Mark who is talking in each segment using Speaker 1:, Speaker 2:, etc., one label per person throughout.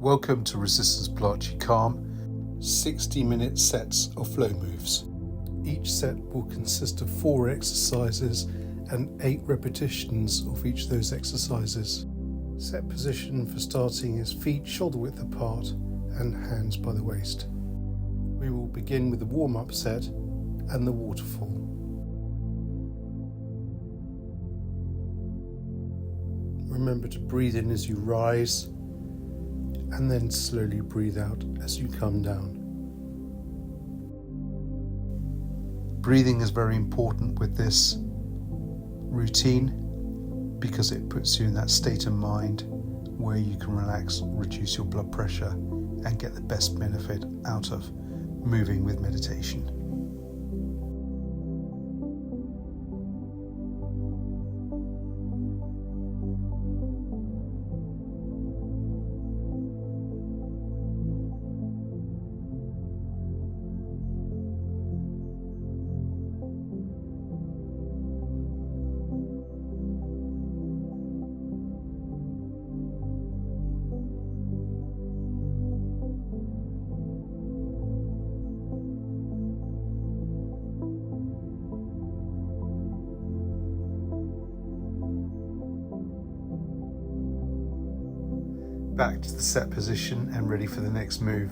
Speaker 1: Welcome to Resistance Pilatchi Calm, 60-minute sets of flow moves. Each set will consist of 4 exercises and 8 repetitions of each of those exercises. Set position for starting is feet shoulder width apart and hands by the waist. We will begin with the warm-up set and the waterfall. Remember to breathe in as you rise and then slowly breathe out as you come down. Breathing is very important with this routine because it puts you in that state of mind where you can relax, reduce your blood pressure and get the best benefit out of moving with meditation. Back to the set position and ready for the next move.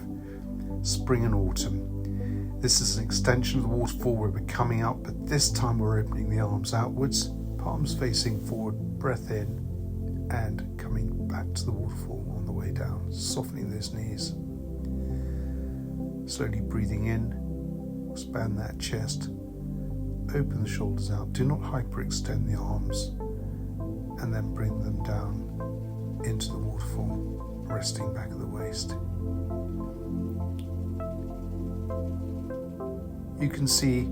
Speaker 1: Spring and autumn. This is an extension of the waterfall where we're coming up, but this time we're opening the arms outwards, palms facing forward, breath in, and coming back to the waterfall on the way down, softening those knees. Slowly breathing in, expand that chest, open the shoulders out. Do not hyperextend the arms, and then bring them down into the waterfall, resting back at the waist. You can see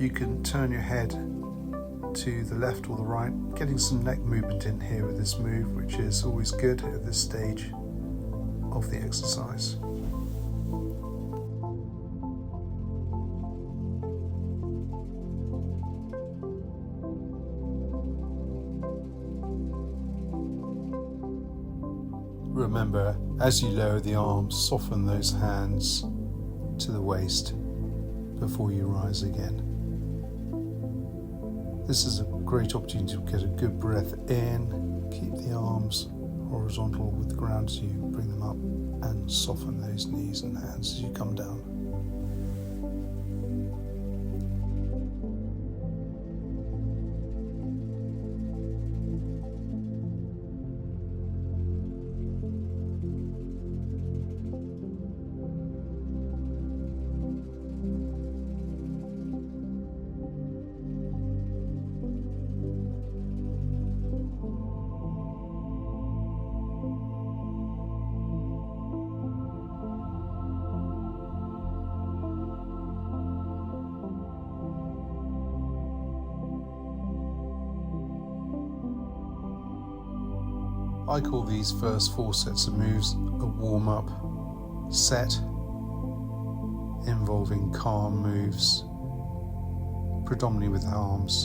Speaker 1: you can turn your head to the left or the right, getting some neck movement in here with this move, which is always good at this stage of the exercise. Remember, as you lower the arms, soften those hands to the waist before you rise again. This is a great opportunity to get a good breath in, keep the arms horizontal with the ground as you bring them up, and soften those knees and hands as you come down. I call these first 4 sets of moves a warm-up set involving calm moves, predominantly with arms.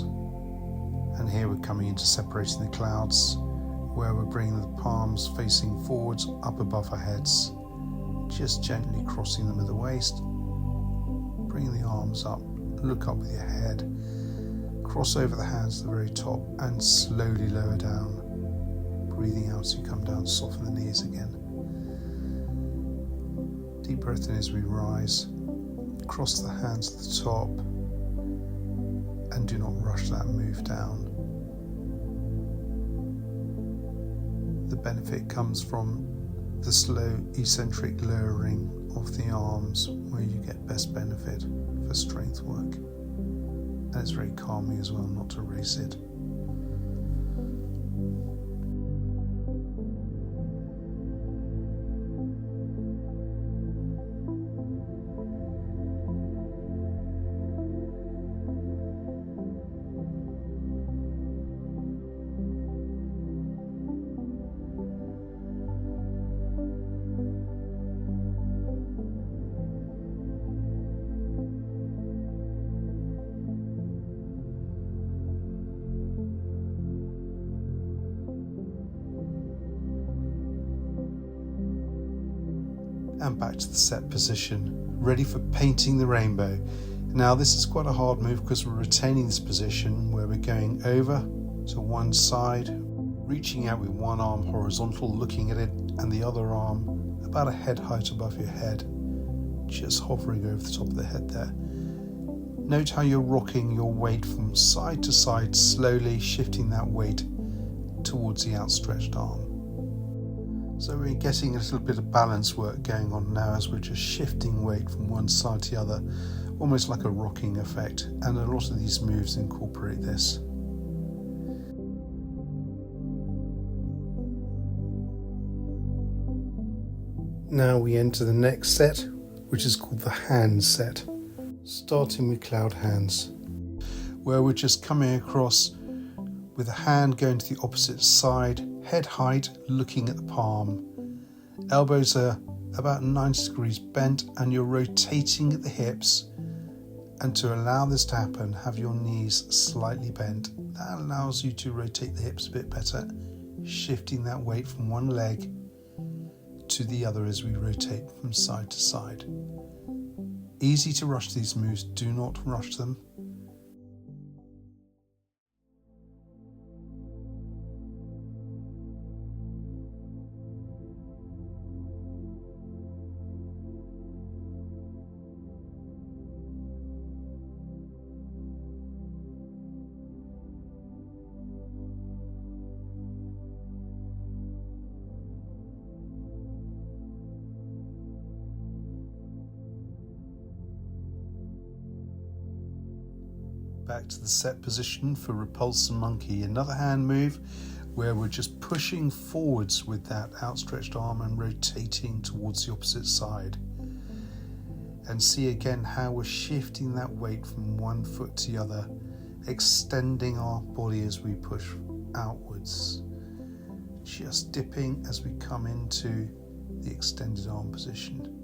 Speaker 1: And here we're coming into separating the clouds, where we're bringing the palms facing forwards up above our heads, just gently crossing them at the waist, bringing the arms up, look up with your head, cross over the hands to the very top and slowly lower down. Breathing out as you come down, soften the knees again. Deep breath in as we rise. Cross the hands to the top and do not rush that move down. The benefit comes from the slow eccentric lowering of the arms where you get best benefit for strength work. And it's very calming as well not to race it. and back to the set position, ready for painting the rainbow. Now this is quite a hard move because we're retaining this position where we're going over to one side, reaching out with one arm horizontal, looking at it, and the other arm about a head height above your head, just hovering over the top of the head there. Note how you're rocking your weight from side to side, slowly shifting that weight towards the outstretched arm. So we're getting a little bit of balance work going on now as we're just shifting weight from one side to the other, almost like a rocking effect, and a lot of these moves incorporate this. Now we enter the next set, which is called the hand set, starting with cloud hands, where we're just coming across with a hand going to the opposite side, head height, looking at the palm. Elbows are about 90 degrees bent and you're rotating at the hips. And to allow this to happen, have your knees slightly bent. That allows you to rotate the hips a bit better, shifting that weight from one leg to the other as we rotate from side to side. Easy to rush these moves, do not rush them. Back to the set position for repulsor monkey, another hand move where we're just pushing forwards with that outstretched arm and rotating towards the opposite side. And see again how we're shifting that weight from one foot to the other, extending our body as we push outwards, just dipping as we come into the extended arm position.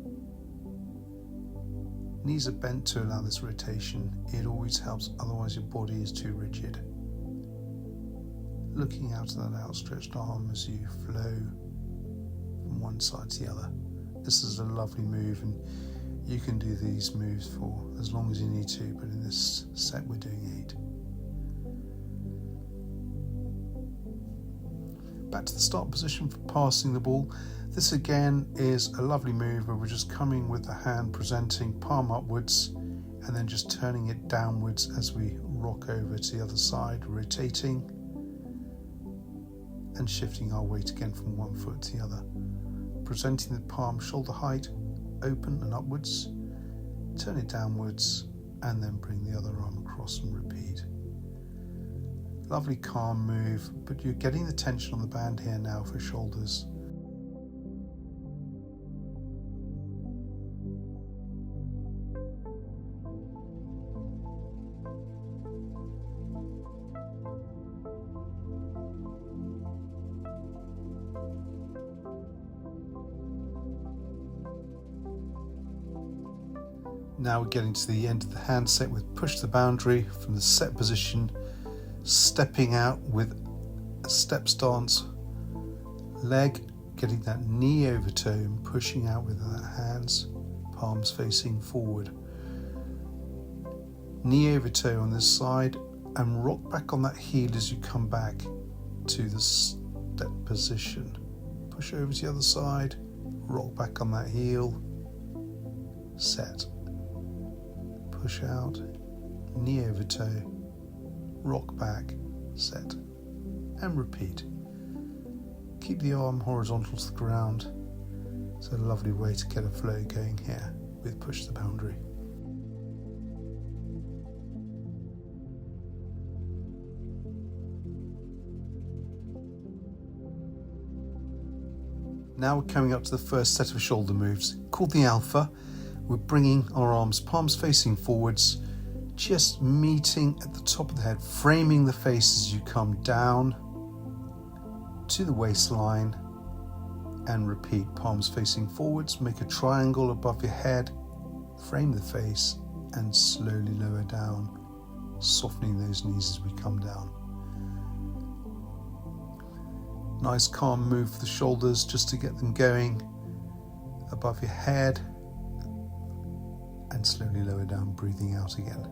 Speaker 1: Knees are bent to allow this rotation. It always helps, otherwise your body is too rigid. Looking out at that outstretched arm as you flow from one side to the other. This is a lovely move and you can do these moves for as long as you need to, but in this set we're doing 8. Back to the start position for passing the ball. This again is a lovely move where we're just coming with the hand presenting palm upwards and then just turning it downwards as we rock over to the other side, rotating and shifting our weight again from one foot to the other. Presenting the palm shoulder height, open and upwards, turn it downwards and then bring the other arm across and repeat. Lovely calm move, but you're getting the tension on the band here now for shoulders. Now we're getting to the end of the hand set with push the boundary from the set position, stepping out with a step stance, leg, getting that knee over toe and pushing out with the hands, palms facing forward. Knee over toe on this side and rock back on that heel as you come back to the step position. Push over to the other side, rock back on that heel, set. Push out, knee over toe, rock back, set, and repeat. Keep the arm horizontal to the ground. It's a lovely way to get a flow going here with push the boundary. Now we're coming up to the first set of shoulder moves called the alpha. We're bringing our arms palms facing forwards, just meeting at the top of the head, framing the face as you come down to the waistline and repeat. Palms facing forwards, make a triangle above your head, frame the face and slowly lower down, softening those knees as we come down. Nice calm move for the shoulders just to get them going. above your head, and slowly lower down, breathing out again.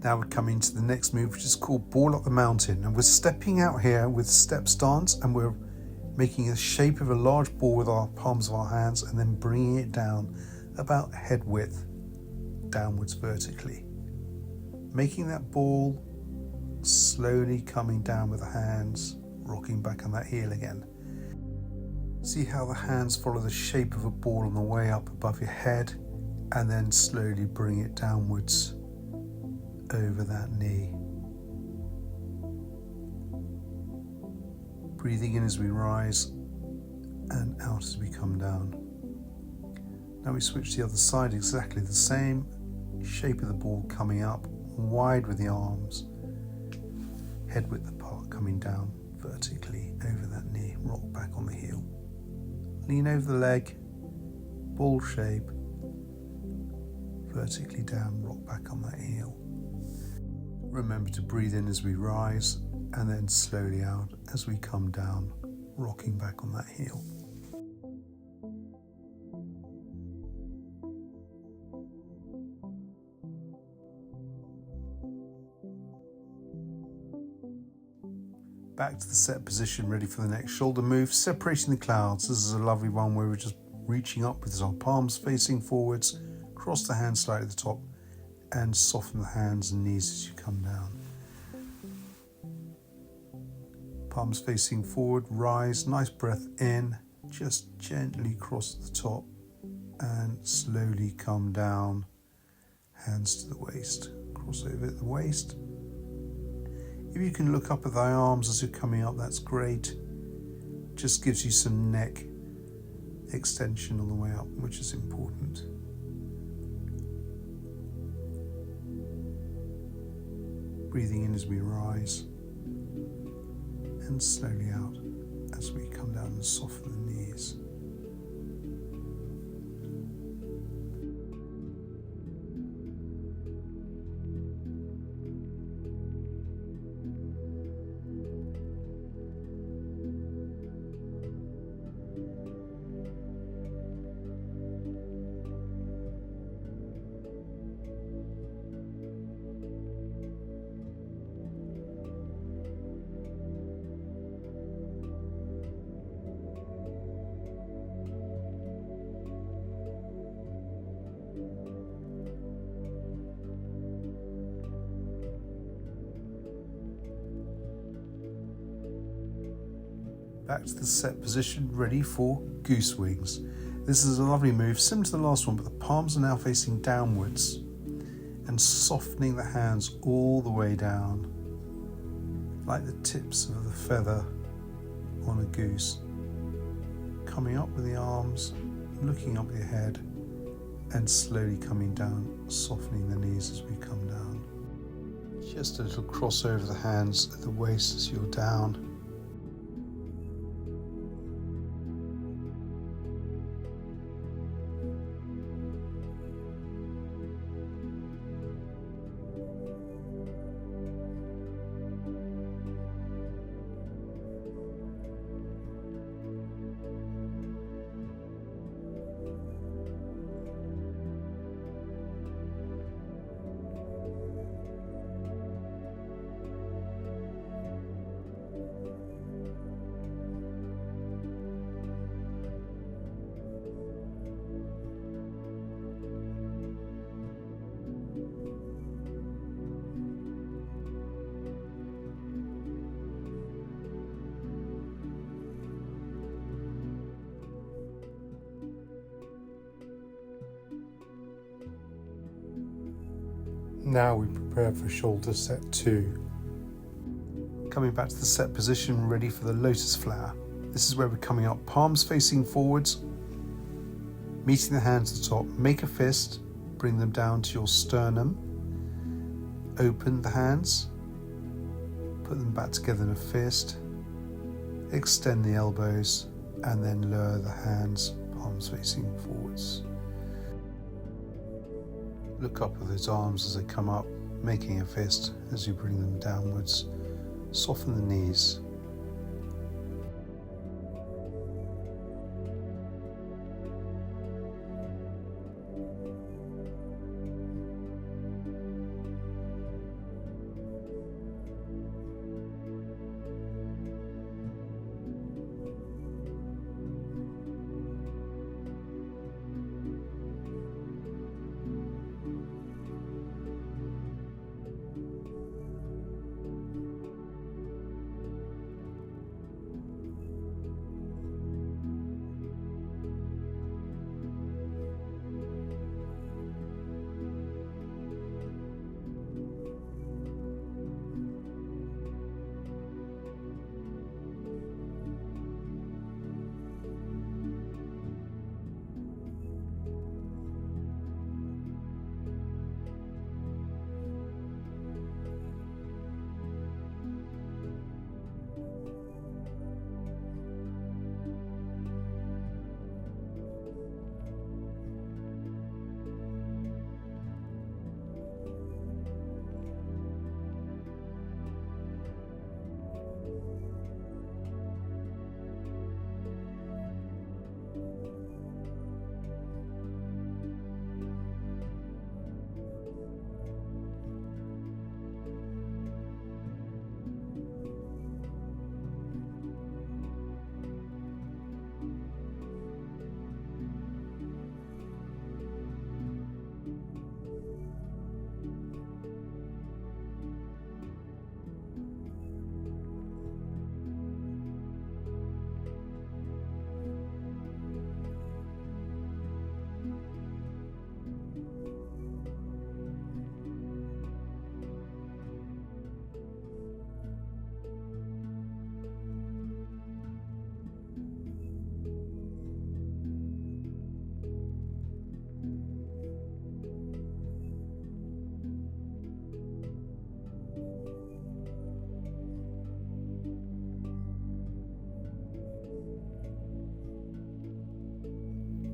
Speaker 1: Now we're coming to the next move, which is called Ball Up the Mountain. And we're stepping out here with step stance, and we're making a shape of a large ball with our palms of our hands and then bringing it down about head width downwards vertically. Making that ball slowly coming down with the hands, rocking back on that heel again. See how the hands follow the shape of a ball on the way up above your head, and then slowly bring it downwards over that knee. Breathing in as we rise and out as we come down. Now we switch to the other side, exactly the same shape of the ball coming up wide with the arms, head width apart, coming down vertically over that knee, rock back on the heel. Lean over the leg, ball shape, vertically down, rock back on that heel. Remember to breathe in as we rise and then slowly out as we come down, rocking back on that heel. Back to the set position, ready for the next shoulder move, separating the clouds. This is a lovely one where we're just reaching up with our palms facing forwards, cross the hands slightly at the top, and soften the hands and knees as you come down. Palms facing forward, rise, nice breath in, just gently cross the top and slowly come down, hands to the waist, cross over at the waist. If you can look up at thy arms as you're coming up, that's great. Just gives you some neck extension on the way up, which is important. Breathing in as we rise and slowly out as we come down and soften the knees. Back to the set position, ready for goose wings. This is a lovely move, similar to the last one, but the palms are now facing downwards and softening the hands all the way down, like the tips of the feather on a goose. Coming up with the arms, looking up your head, and slowly coming down, softening the knees as we come down. Just a little cross over the hands at the waist as you're down. Now we prepare for shoulder set 2. Coming back to the set position, ready for the lotus flower. This is where we're coming up, palms facing forwards, meeting the hands at the top. Make a fist, bring them down to your sternum. Open the hands, put them back together in a fist. Extend the elbows and then lower the hands, palms facing forwards. Look up with those arms as they come up, making a fist as you bring them downwards. Soften the knees.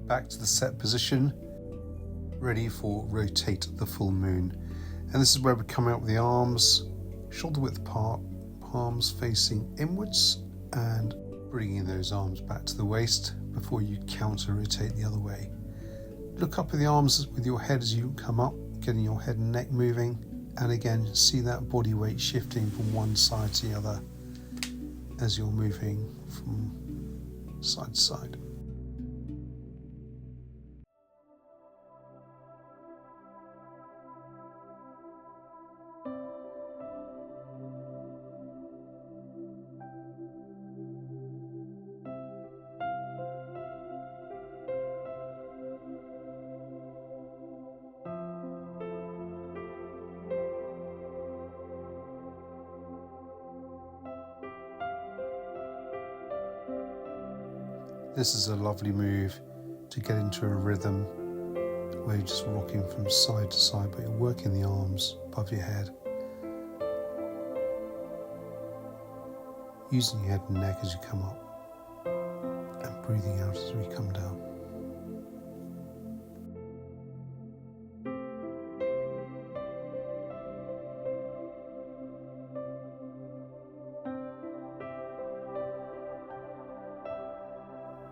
Speaker 1: Back to the set position, ready for rotate the full moon. And this is where we're coming up with the arms, shoulder width apart, palms facing inwards, and bringing those arms back to the waist before you counter rotate the other way. Look up with the arms with your head as you come up, getting your head and neck moving, and again see that body weight shifting from one side to the other as you're moving from side to side. This is a lovely move to get into a rhythm where you're just rocking from side to side, but you're working the arms above your head, using your head and neck as you come up, and breathing out as we come down.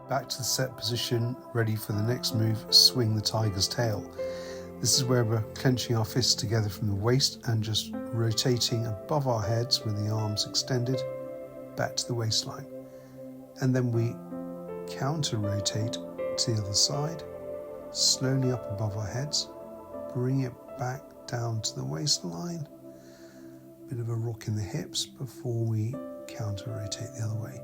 Speaker 1: Back to the set position, ready for the next move, swing the tiger's tail. This is where we're clenching our fists together from the waist and just rotating above our heads with the arms extended back to the waistline. And then we counter rotate to the other side, slowly up above our heads, bring it back down to the waistline. Bit of a rock in the hips before we counter rotate the other way.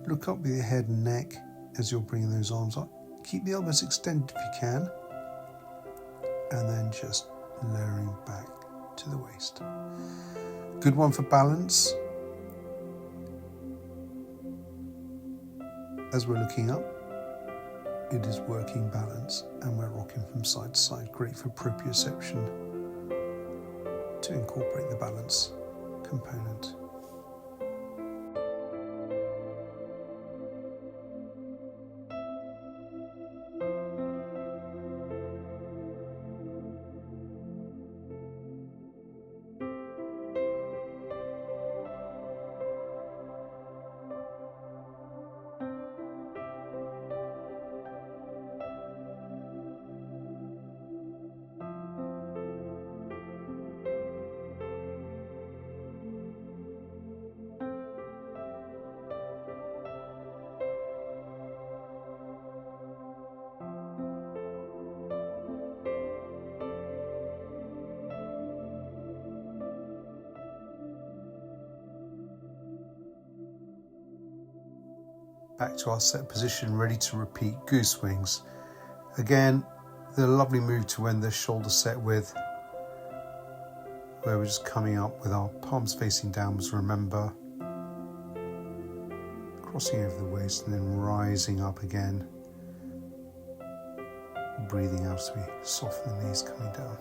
Speaker 1: Look up with your head and neck as you're bringing those arms up. Keep the elbows extended if you can, and then just lowering back to the waist. Good one for balance. As we're looking up, it is working balance and we're rocking from side to side. Great for proprioception to incorporate the balance component. Back to our set position, ready to repeat goose wings. Again, the lovely move to end the shoulder set with, where we're just coming up with our palms facing downwards, remember, crossing over the waist and then rising up again, breathing out as we soften the knees coming down.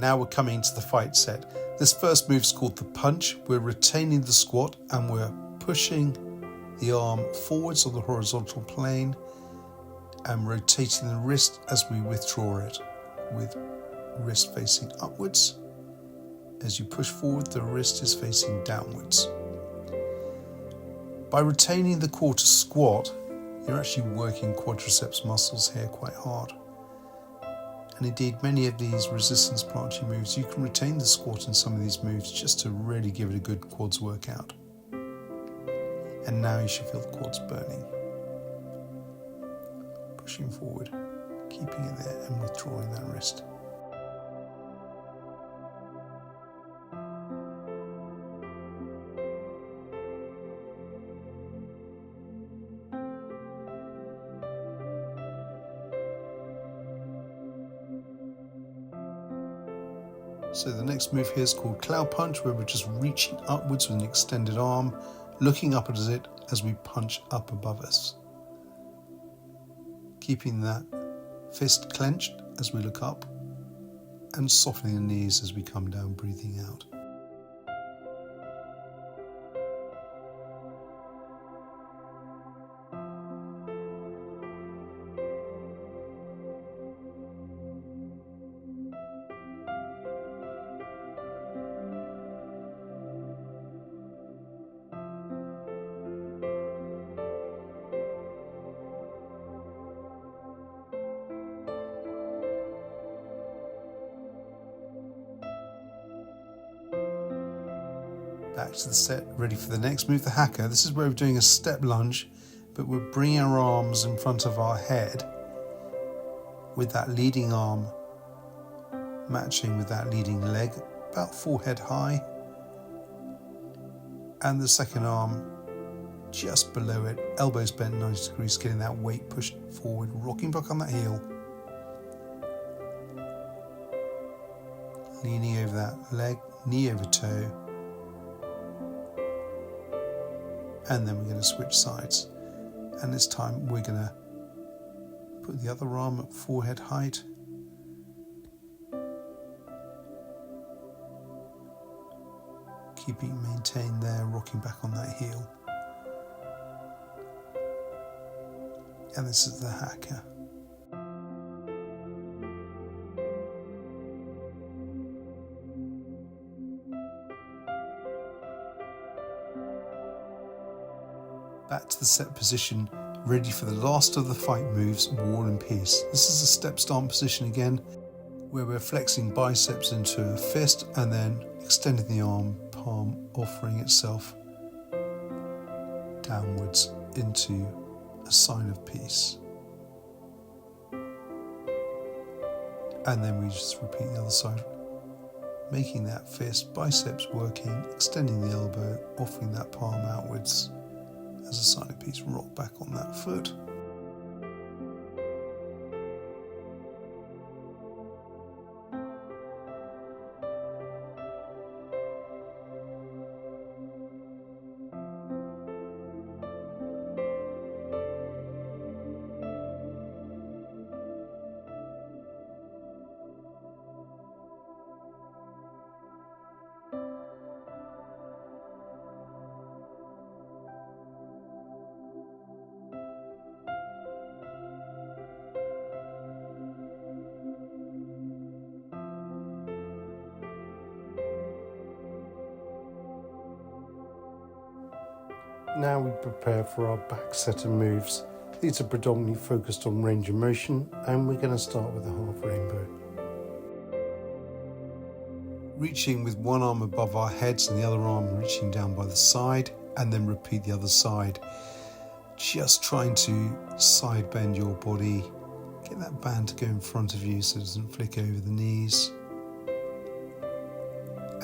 Speaker 1: Now we're coming to the fight set. This first move is called the punch. We're retaining the squat and we're pushing the arm forwards on the horizontal plane and rotating the wrist as we withdraw it, with wrist facing upwards. As you push forward, the wrist is facing downwards. By retaining the core to squat, you're actually working quadriceps muscles here quite hard. And indeed, many of these resistance Pilatchi moves, you can retain the squat in some of these moves just to really give it a good quads workout. And now you should feel the quads burning. Pushing forward, keeping it there and withdrawing that wrist. So the next move here is called cloud punch, where we're just reaching upwards with an extended arm, looking up at it as we punch up above us. Keeping that fist clenched as we look up and softening the knees as we come down, breathing out. Back to the set, ready for the next move, the hacker. This is where we're doing a step lunge, but we're bringing our arms in front of our head with that leading arm matching with that leading leg, about forehead high, and the second arm just below it, elbows bent 90 degrees, getting that weight pushed forward, rocking back on that heel, leaning over that leg, knee over toe. And then we're going to switch sides, and this time we're going to Put the other arm at forehead height. Keeping it maintained there, rocking back on that heel. And this is the hacker. Back to the set position, ready for the last of the fight moves, War and Peace. This is a step stance position again, where we're flexing biceps into a fist and then extending the arm, palm offering itself downwards into a sign of peace. And then we just repeat the other side, making that fist, biceps working, extending the elbow, offering that palm outwards as a sign of peace. Rock back on that foot. Now we prepare for our back set of moves. These are predominantly focused on range of motion, and we're going to start with a half rainbow. Reaching with one arm above our heads and the other arm reaching down by the side, and then repeat the other side. Just trying to side bend your body, get that band to go in front of you so it doesn't flick over the knees.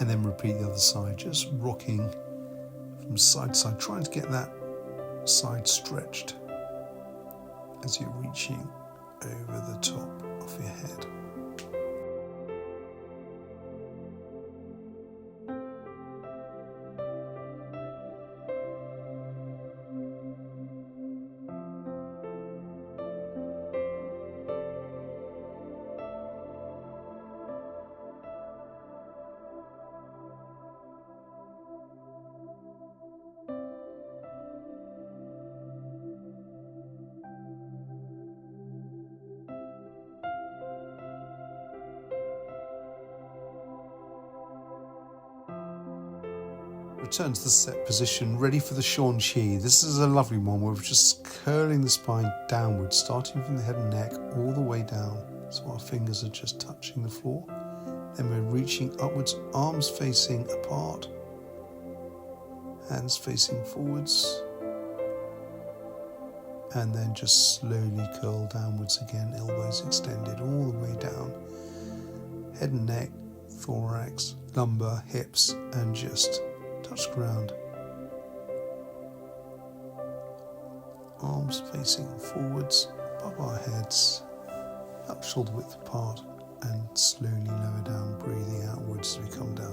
Speaker 1: And then repeat the other side, just rocking from side to side, trying to get that side stretched as you're reaching over the top of your head. Return to the set position, ready for the Shan Chi. This is a lovely one where we're just curling the spine downwards, starting from the head and neck all the way down. So our fingers are just touching the floor. Then we're reaching upwards, arms facing apart, hands facing forwards. And then just slowly curl downwards again, elbows extended all the way down. Head and neck, thorax, lumbar, hips, and just touch ground. Arms facing forwards, above our heads, up shoulder width apart, and slowly lower down, breathing outwards as we come down.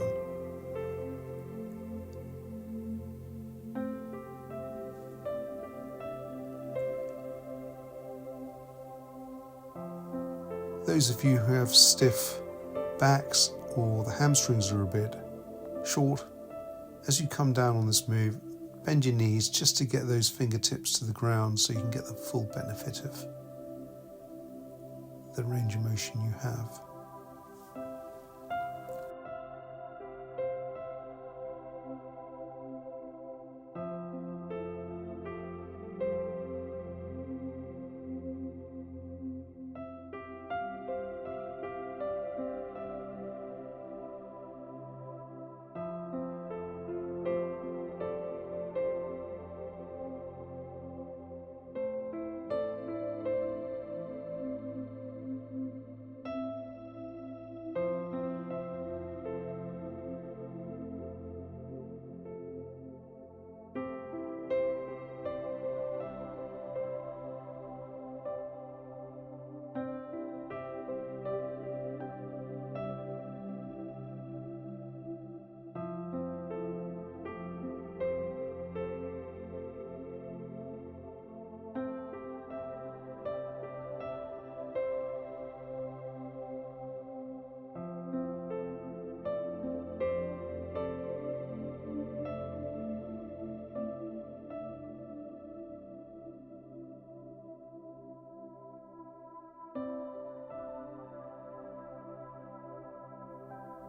Speaker 1: Those of you who have stiff backs or the hamstrings are a bit short, as you come down on this move, bend your knees just to get those fingertips to the ground so you can get the full benefit of the range of motion you have.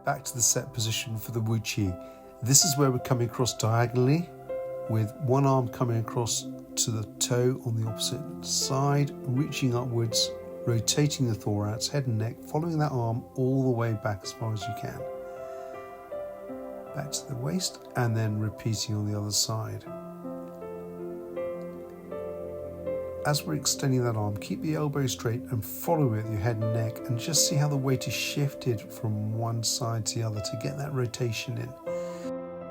Speaker 1: Back to the set position for the Wu Chi. This is where we're coming across diagonally with one arm coming across to the toe on the opposite side, reaching upwards, rotating the thorax, head and neck, following that arm all the way back as far as you can. Back to the waist and then repeating on the other side. As we're extending that arm, keep the elbow straight and follow it with your head and neck, and just see how the weight is shifted from one side to the other to get that rotation in.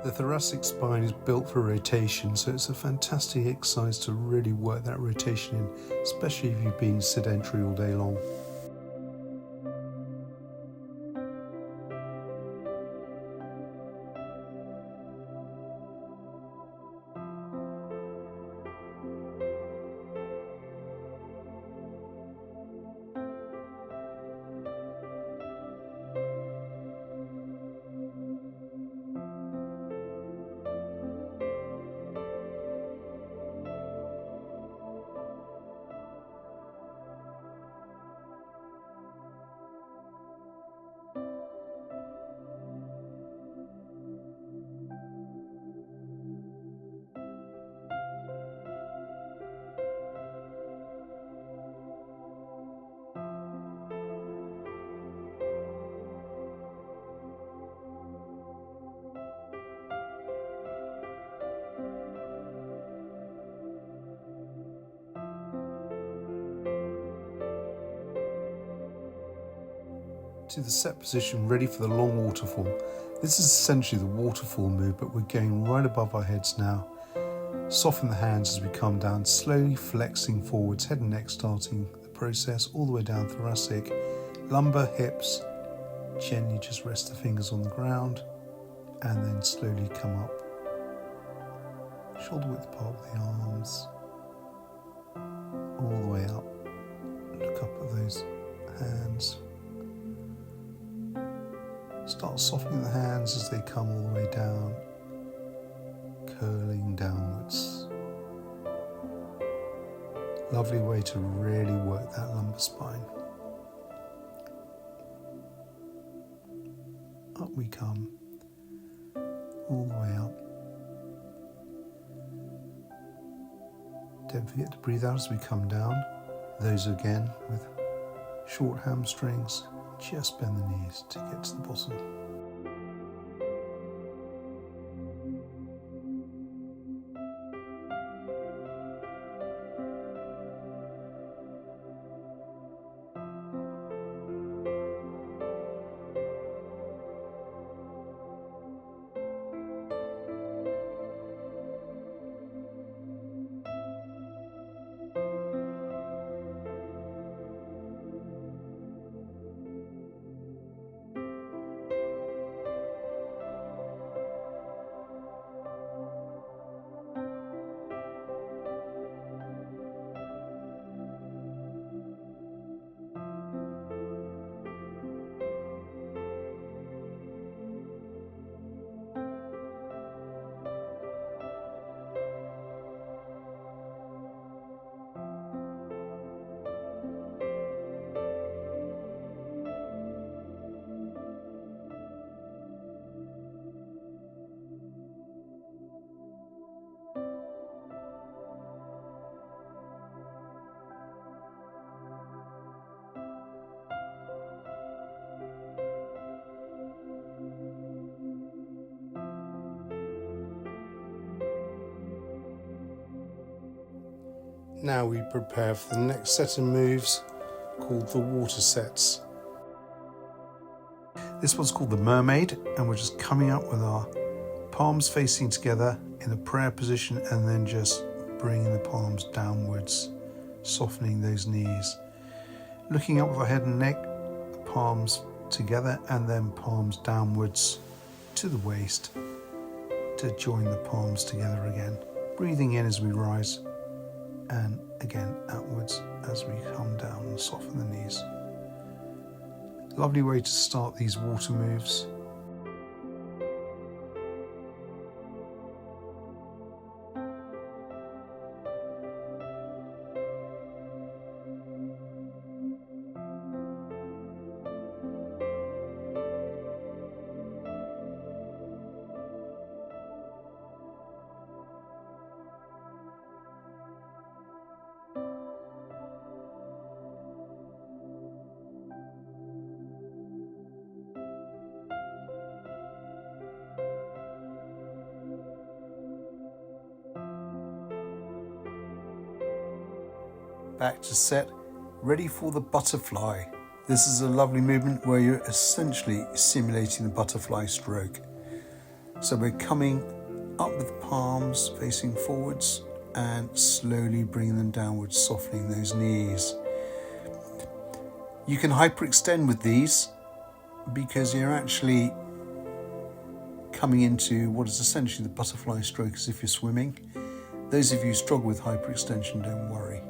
Speaker 1: The thoracic spine is built for rotation, so it's a fantastic exercise to really work that rotation in, especially if you've been sedentary all day long. To the set position, ready for the long waterfall. This is essentially the waterfall move, but we're going right above our heads now. Soften the hands as we come down, slowly flexing forwards, head and neck starting the process all the way down thoracic, lumbar, hips. Gently just rest the fingers on the ground and then slowly come up. Shoulder width apart with the arms, all the way up. Look up at those hands. Start softening the hands as they come all the way down, curling downwards. Lovely way to really work that lumbar spine. Up we come, all the way up. Don't forget to breathe out as we come down. Those again with short hamstrings. Just bend the knees to get to the bottom. Now we prepare for the next set of moves called the water sets. This one's called the mermaid, and we're just coming up with our palms facing together in a prayer position and then just bringing the palms downwards, softening those knees. Looking up with our head and neck, palms together and then palms downwards to the waist to join the palms together again. Breathing in as we rise and again outwards as we come down and soften the knees. Lovely way to start these water moves. Back to set, ready for the butterfly. This is a lovely movement where you're essentially simulating the butterfly stroke. So we're coming up with the palms facing forwards and slowly bringing them downwards, softening those knees. You can hyperextend with these because you're actually coming into what is essentially the butterfly stroke as if you're swimming. Those of you who struggle with hyperextension, don't worry.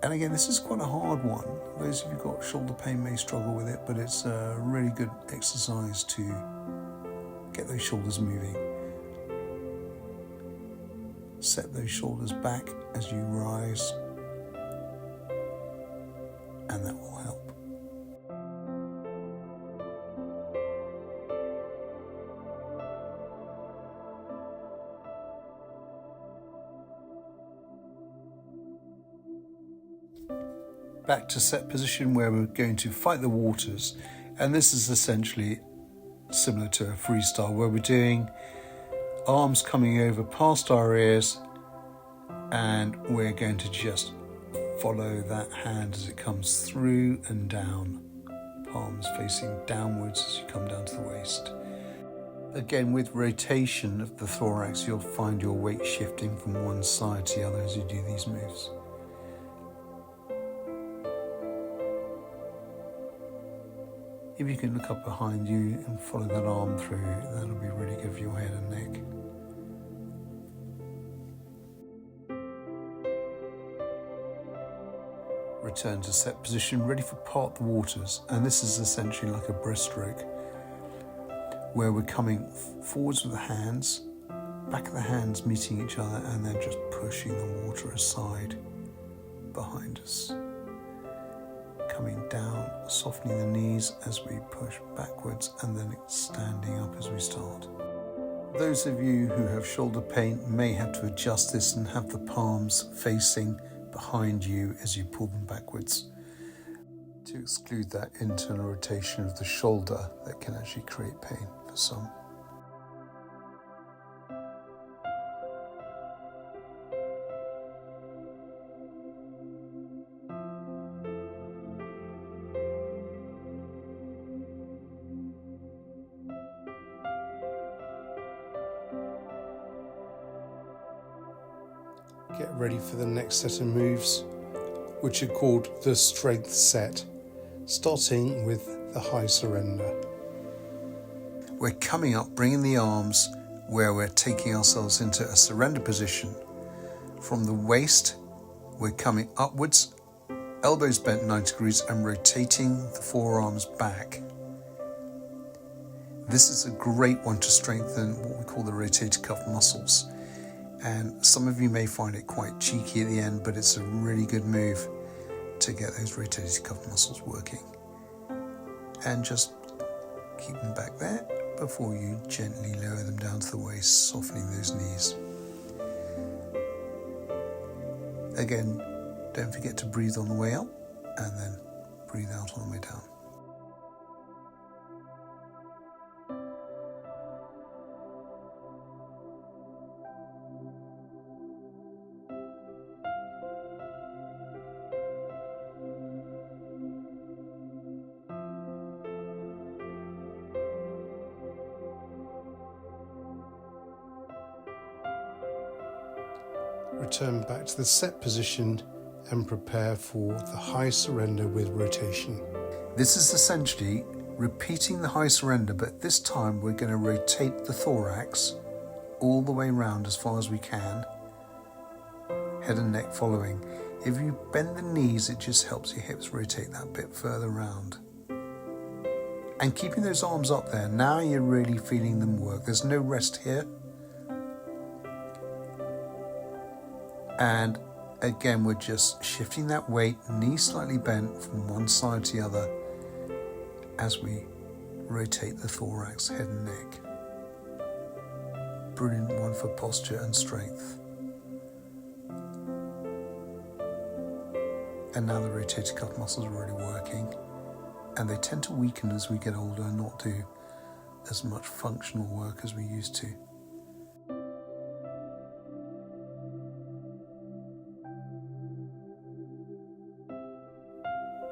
Speaker 1: And again, this is quite a hard one. Those of you who've got shoulder pain may struggle with it, but it's a really good exercise to get those shoulders moving. Set those shoulders back as you rise, and that will help. Back to set position where we're going to fight the waters, and this is essentially similar to a freestyle where we're doing arms coming over past our ears, and we're going to just follow that hand as it comes through and down, palms facing downwards as you come down to the waist. Again, with rotation of the thorax, you'll find your weight shifting from one side to the other as you do these moves. If you can look up behind you and follow that arm through, that'll be really good for your head and neck. Return to set position, ready for part the waters. And this is essentially like a breaststroke, where we're coming forwards with the hands, back of the hands meeting each other, and then just pushing the water aside behind us. Coming down, softening the knees as we push backwards, and then standing up as we start. Those of you who have shoulder pain may have to adjust this and have the palms facing behind you as you pull them backwards to exclude that internal rotation of the shoulder that can actually create pain for some. Get ready for the next set of moves, which are called the strength set, starting with the high surrender. We're coming up, bringing the arms where we're taking ourselves into a surrender position. From the waist, we're coming upwards, elbows bent 90 degrees and rotating the forearms back. This is a great one to strengthen what we call the rotator cuff muscles. And some of you may find it quite cheeky at the end, but it's a really good move to get those rotator cuff muscles working. And just keep them back there before you gently lower them down to the waist, softening those knees. Again, don't forget to breathe on the way up and then breathe out on the way down. Return back to the set position and prepare for the high surrender with rotation. This is essentially repeating the high surrender, but this time we're going to rotate the thorax all the way around as far as we can, head and neck following. If you bend the knees, it just helps your hips rotate that bit further round. And keeping those arms up there, now you're really feeling them work. There's no rest here. And again, we're just shifting that weight, knees slightly bent from one side to the other as we rotate the thorax, head and neck. Brilliant one for posture and strength. And now the rotator cuff muscles are really working, and they tend to weaken as we get older and not do as much functional work as we used to.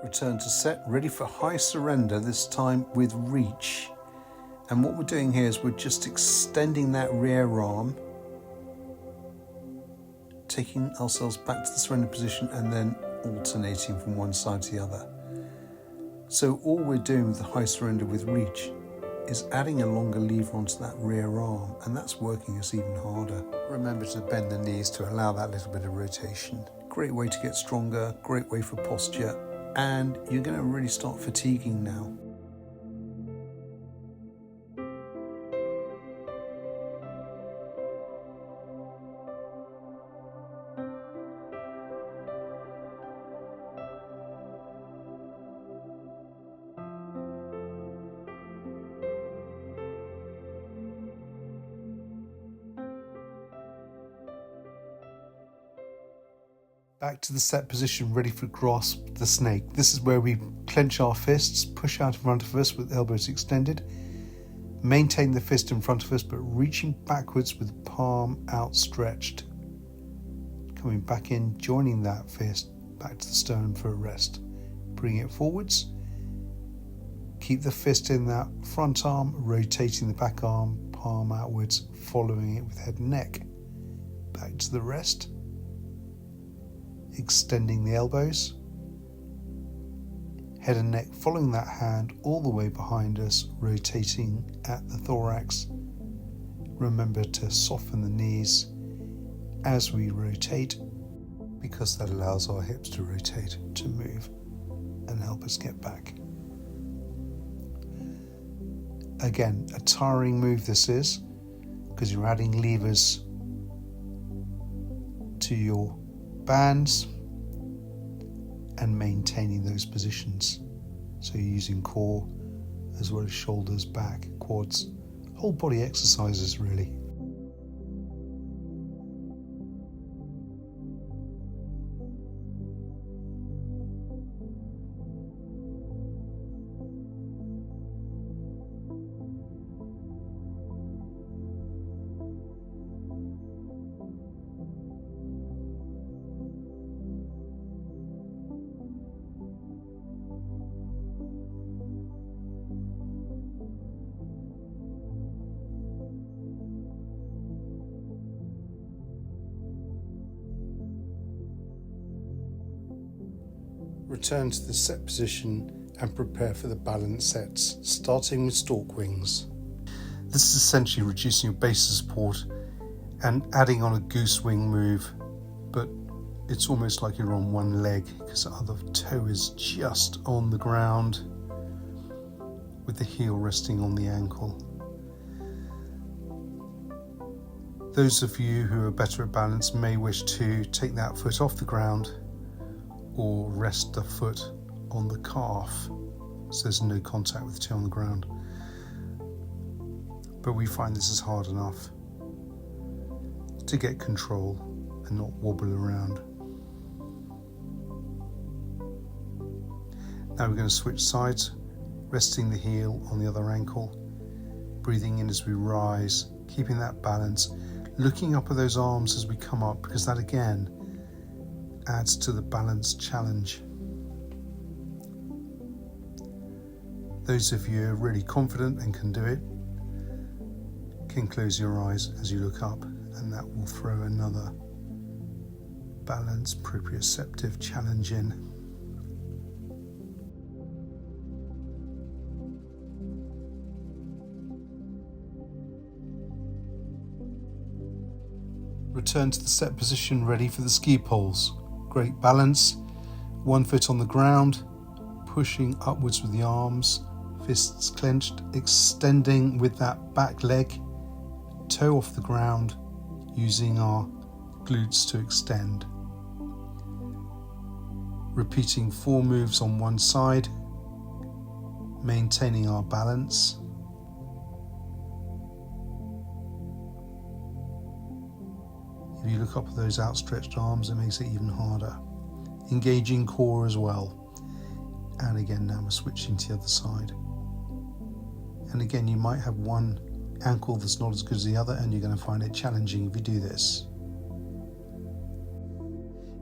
Speaker 1: Return to set, ready for high surrender, this time with reach. And what we're doing here is we're just extending that rear arm, taking ourselves back to the surrender position and then alternating from one side to the other. So all we're doing with the high surrender with reach is adding a longer lever onto that rear arm, and that's working us even harder. Remember to bend the knees to allow that little bit of rotation. Great way to get stronger, great way for posture, and you're going to really start fatiguing now. Back to the set position, ready for grasp the snake. This is where we clench our fists, push out in front of us with elbows extended, maintain the fist in front of us, but reaching backwards with palm outstretched. Coming back in, joining that fist back to the sternum for a rest. Bring it forwards. Keep the fist in that front arm, rotating the back arm, palm outwards, following it with head and neck. Back to the rest. Extending the elbows, head and neck following that hand all the way behind us, rotating at the thorax. Remember to soften the knees as we rotate, because that allows our hips to rotate, to move and help us get back. Again, a tiring move this is, because you're adding levers to your bands and maintaining those positions. So you're using core as well as shoulders, back, quads, whole body exercises really. Return to the set position and prepare for the balance sets, starting with stork wings. This is essentially reducing your base of support and adding on a goose wing move, but it's almost like you're on one leg because the other toe is just on the ground with the heel resting on the ankle. Those of you who are better at balance may wish to take that foot off the ground or rest the foot on the calf so there's no contact with the toe on the ground. But we find this is hard enough to get control and not wobble around. Now we're going to switch sides, resting the heel on the other ankle, breathing in as we rise, keeping that balance, looking up at those arms as we come up, because that again adds to the balance challenge. Those of you who are really confident and can do it can close your eyes as you look up, and that will throw another balance proprioceptive challenge in. Return to the set position, ready for the ski poles. Great balance, one foot on the ground, pushing upwards with the arms, fists clenched, extending with that back leg, toe off the ground, using our glutes to extend. Repeating 4 moves on one side, maintaining our balance. If you look up at those outstretched arms, it makes it even harder. Engaging core as well. And again, now we're switching to the other side. And again, you might have one ankle that's not as good as the other, and you're going to find it challenging if you do this.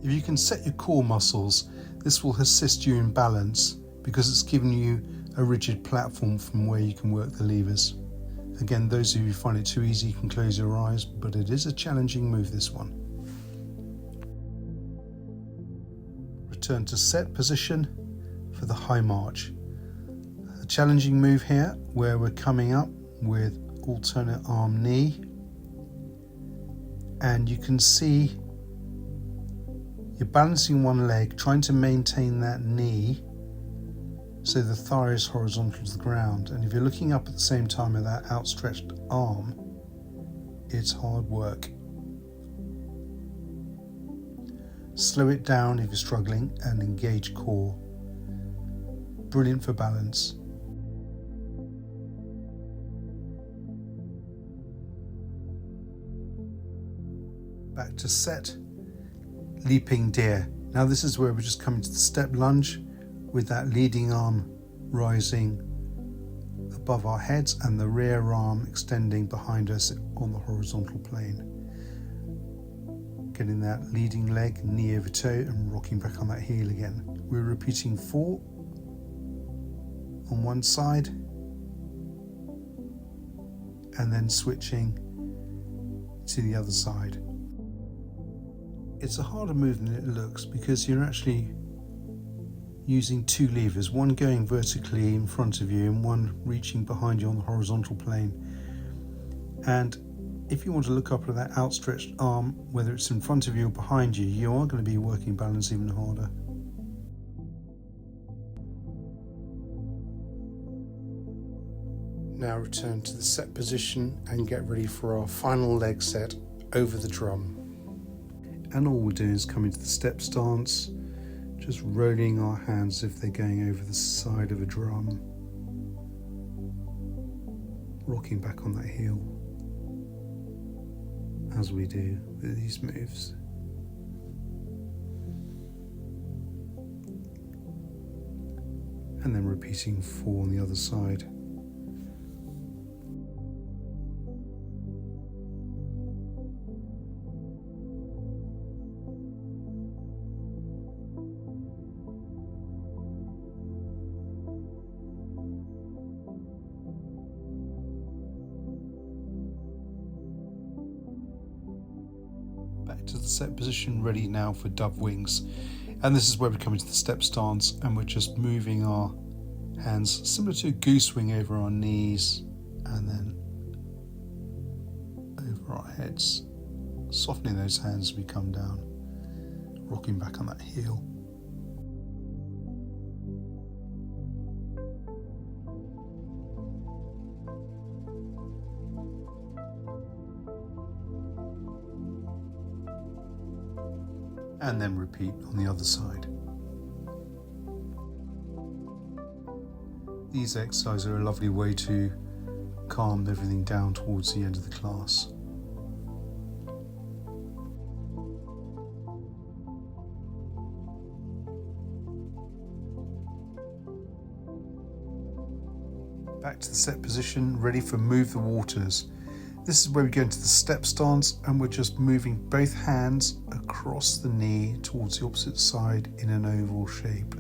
Speaker 1: If you can set your core muscles, This will assist you in balance because it's giving you a rigid platform from where you can work the levers. Again, those of you who find it too easy, you can close your eyes, but it is a challenging move, this one. Return to set position for the high march. A challenging move here where we're coming up with alternate arm knee, and you can see you're balancing one leg, trying to maintain that knee so the thigh is horizontal to the ground. And if you're looking up at the same time at that outstretched arm, it's hard work. Slow it down if you're struggling and engage core. Brilliant for balance. Back to set, leaping deer. Now this is where we're just coming to the step lunge with that leading arm rising above our heads and the rear arm extending behind us on the horizontal plane. Getting that leading leg, knee over toe, and rocking back on that heel again. We're repeating 4 on one side and then switching to the other side. It's a harder move than it looks because you're actually using 2 levers, one going vertically in front of you and one reaching behind you on the horizontal plane. And if you want to look up at that outstretched arm, whether it's in front of you or behind you, you are going to be working balance even harder. Now return to the set position and get ready for our final leg set over the drum. And all we're doing is coming to the step stance, just rolling our hands if they're going over the side of a drum, rocking back on that heel as we do with these moves. And then repeating 4 on the other side. Back to the set position, ready now for dove wings. And this is where we come into the step stance and we're just moving our hands similar to a goose wing over our knees and then over our heads, softening those hands as we come down, rocking back on that heel. And then repeat on the other side. These exercises are a lovely way to calm everything down towards the end of the class. Back to the set position, ready for move the waters. This is where we go into the step stance and we're just moving both hands across the knee towards the opposite side in an oval shape.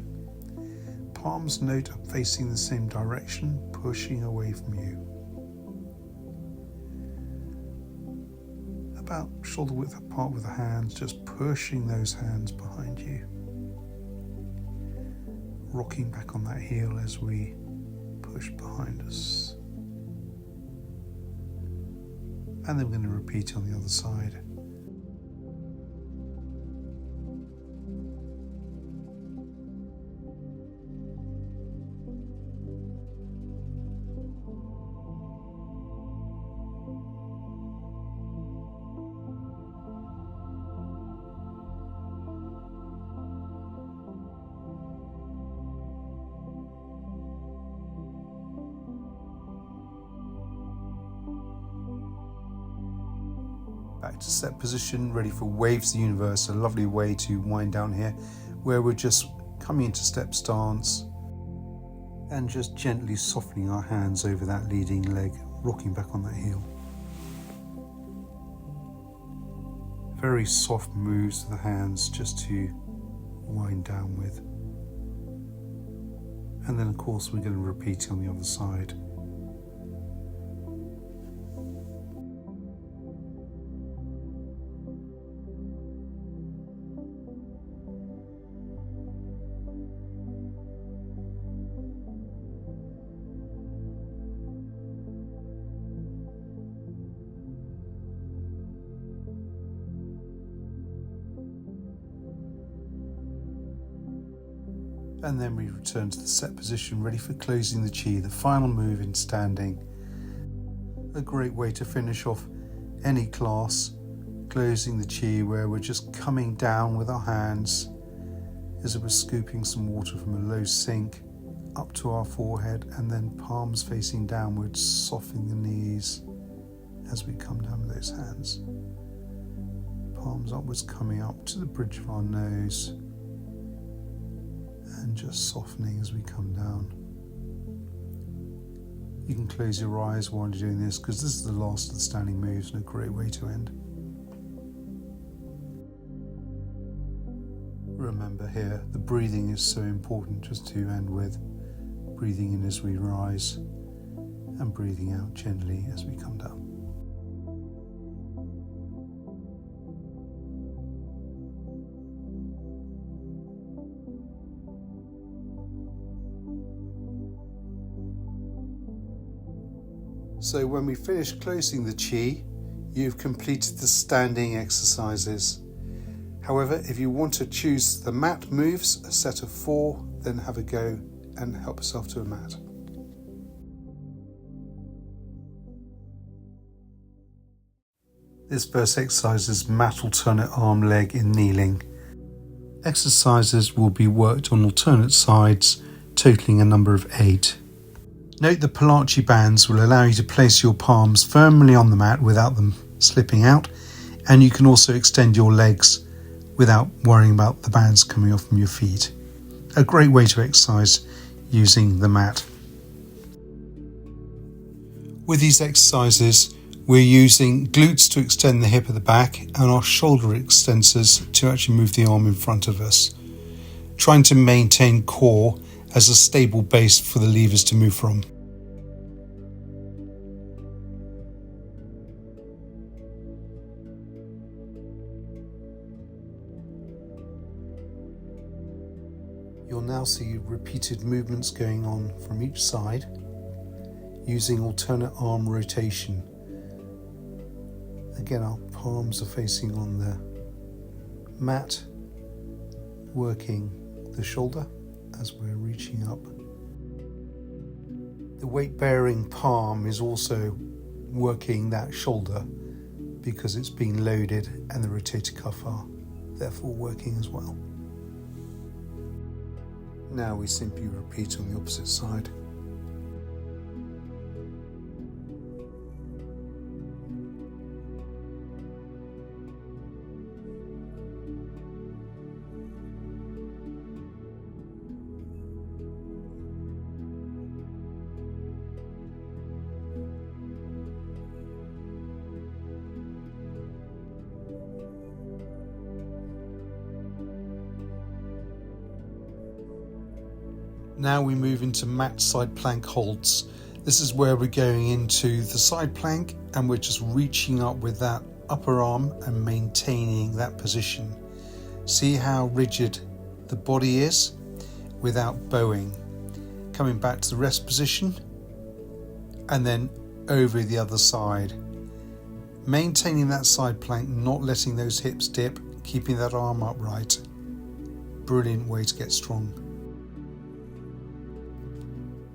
Speaker 1: Palms note up facing the same direction, pushing away from you. About shoulder width apart with the hands, just pushing those hands behind you. Rocking back on that heel as we push behind us. And then we're going to repeat on the other side. Back to set position, ready for waves of the universe. A lovely way to wind down here, where we're just coming into step stance and just gently softening our hands over that leading leg, rocking back on that heel. Very soft moves to the hands just to wind down with. And then of course we're going to repeat on the other side. And then we return to the set position, ready for closing the chi, the final move in standing. A great way to finish off any class, closing the chi, where we're just coming down with our hands as if we're scooping some water from a low sink up to our forehead, and then palms facing downwards, softening the knees as we come down with those hands. Palms upwards, coming up to the bridge of our nose, and just softening as we come down. You can close your eyes while you're doing this, because this is the last of the standing moves and a great way to end. Remember here, the breathing is so important, just to end with breathing in as we rise and breathing out gently as we come down. So when we finish closing the chi, you've completed the standing exercises. However, if you want to choose the mat moves, a set of 4, then have a go and help yourself to a mat. This first exercise is mat alternate arm leg in kneeling. Exercises will be worked on alternate sides, totaling a number of 8. Note the Pilatchi bands will allow you to place your palms firmly on the mat without them slipping out, and you can also extend your legs without worrying about the bands coming off from your feet. A great way to exercise using the mat. With these exercises, we're using glutes to extend the hip at the back and our shoulder extensors to actually move the arm in front of us, trying to maintain core as a stable base for the levers to move from. You'll now see repeated movements going on from each side using alternate arm rotation. Again, our palms are facing on the mat, working the shoulder as we're reaching up. The weight-bearing palm is also working that shoulder because it's being loaded, and the rotator cuff are therefore working as well. Now we simply repeat on the opposite side. Now we move into mat side plank holds. This is where we're going into the side plank and we're just reaching up with that upper arm and maintaining that position. See how rigid the body is without bowing. Coming back to the rest position and then over the other side. Maintaining that side plank, not letting those hips dip, keeping that arm upright. Brilliant way to get strong.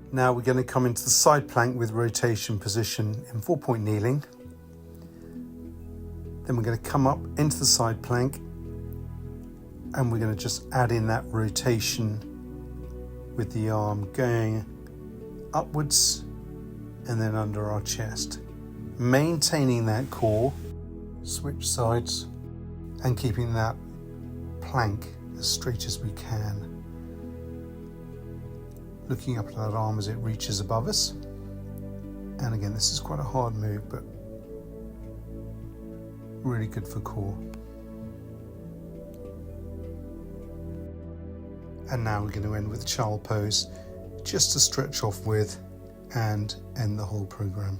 Speaker 1: Now we're going to come into the side plank with rotation position in 4-point kneeling. Then we're going to come up into the side plank and we're going to just add in that rotation with the arm going upwards and then under our chest. Maintaining that core, switch sides and keeping that plank as straight as we can. Looking up at that arm as it reaches above us. And again, this is quite a hard move, but really good for core. And now we're going to end with child pose. just to stretch off with and end the whole program.